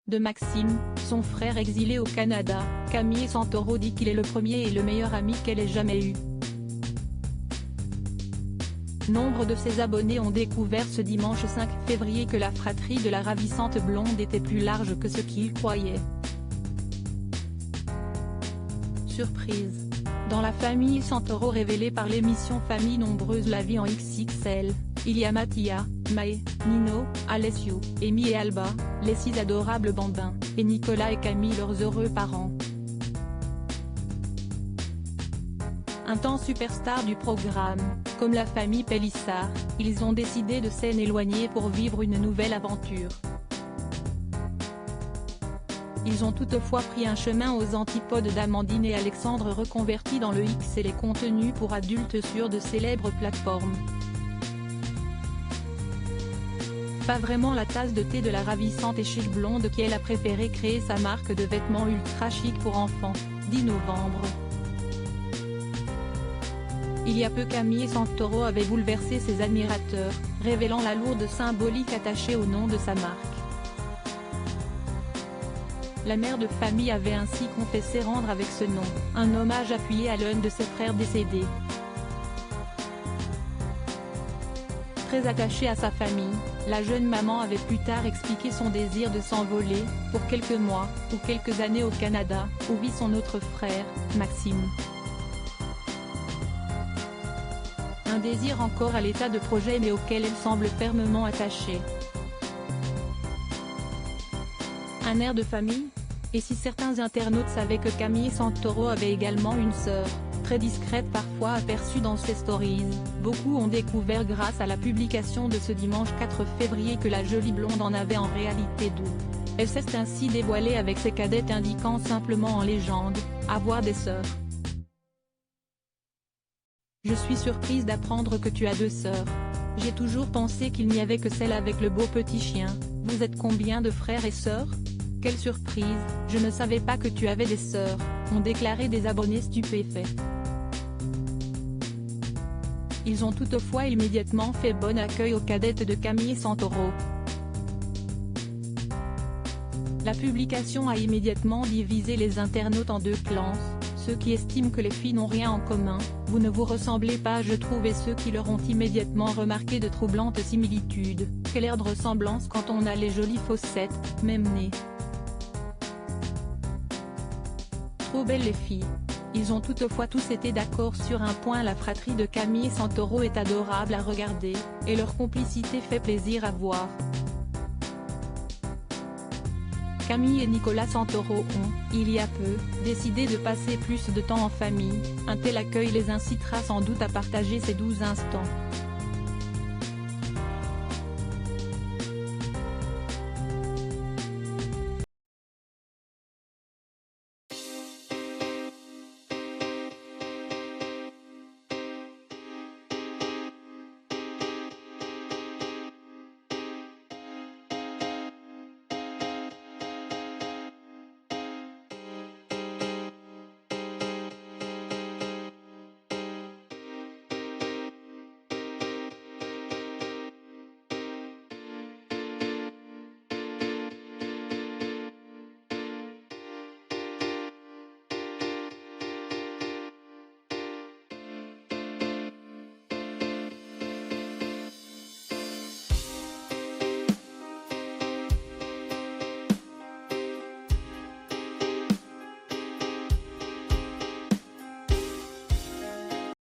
de Maxime, son frère exilé au Canada. Camille Santoro dit qu'il est le premier et le meilleur ami qu'elle ait jamais eu. Nombre de ses abonnés ont découvert ce dimanche 5 février que la fratrie de la ravissante blonde était plus large que ce qu'ils croyaient. Surprise. Dans la famille Santoro révélée par l'émission Famille Nombreuse La Vie en XXL, il y a Mattia, Mae, Nino, Alessio, Amy et Alba, les 6 adorables bambins, et Nicolas et Camille leurs heureux parents. Un temps superstar du programme, comme la famille Pélissard, ils ont décidé de s'en éloigner pour vivre une nouvelle aventure. Ils ont toutefois pris un chemin aux antipodes d'Amandine et Alexandre reconvertis dans le X et les contenus pour adultes sur de célèbres plateformes. Pas vraiment la tasse de thé de la ravissante et chic blonde qui elle a préféré créer sa marque de vêtements ultra chic pour enfants, 10 novembre. Il y a peu Camille Santoro avait bouleversé ses admirateurs, révélant la lourde symbolique attachée au nom de sa marque. La mère de famille avait ainsi confessé rendre avec ce nom, un hommage appuyé à l'un de ses frères décédés. Très attachée à sa famille, la jeune maman avait plus tard expliqué son désir de s'envoler, pour quelques mois, ou quelques années au Canada, où vit son autre frère, Maxime. Un désir encore à l'état de projet mais auquel elle semble fermement attachée. Un air de famille? Et si certains internautes savaient que Camille Santoro avait également une sœur, très discrète parfois aperçue dans ses stories, beaucoup ont découvert grâce à la publication de ce dimanche 4 février que la jolie blonde en avait en réalité deux. Elle s'est ainsi dévoilée avec ses cadettes indiquant simplement en légende, avoir des sœurs. Je suis surprise d'apprendre que tu as 2 sœurs. J'ai toujours pensé qu'il n'y avait que celle avec le beau petit chien. Vous êtes combien de frères et sœurs? Quelle surprise, je ne savais pas que tu avais des sœurs, ont déclaré des abonnés stupéfaits. Ils ont toutefois immédiatement fait bon accueil aux cadettes de Camille Santoro. La publication a immédiatement divisé les internautes en 2 clans, ceux qui estiment que les filles n'ont rien en commun, vous ne vous ressemblez pas je trouve et ceux qui leur ont immédiatement remarqué de troublantes similitudes, quel air de ressemblance quand on a les jolies fossettes, même nez. Trop belles les filles. Ils ont toutefois tous été d'accord sur un point, la fratrie de Camille Santoro est adorable à regarder, et leur complicité fait plaisir à voir. Camille et Nicolas Santoro ont, il y a peu, décidé de passer plus de temps en famille, un tel accueil les incitera sans doute à partager ces doux instants.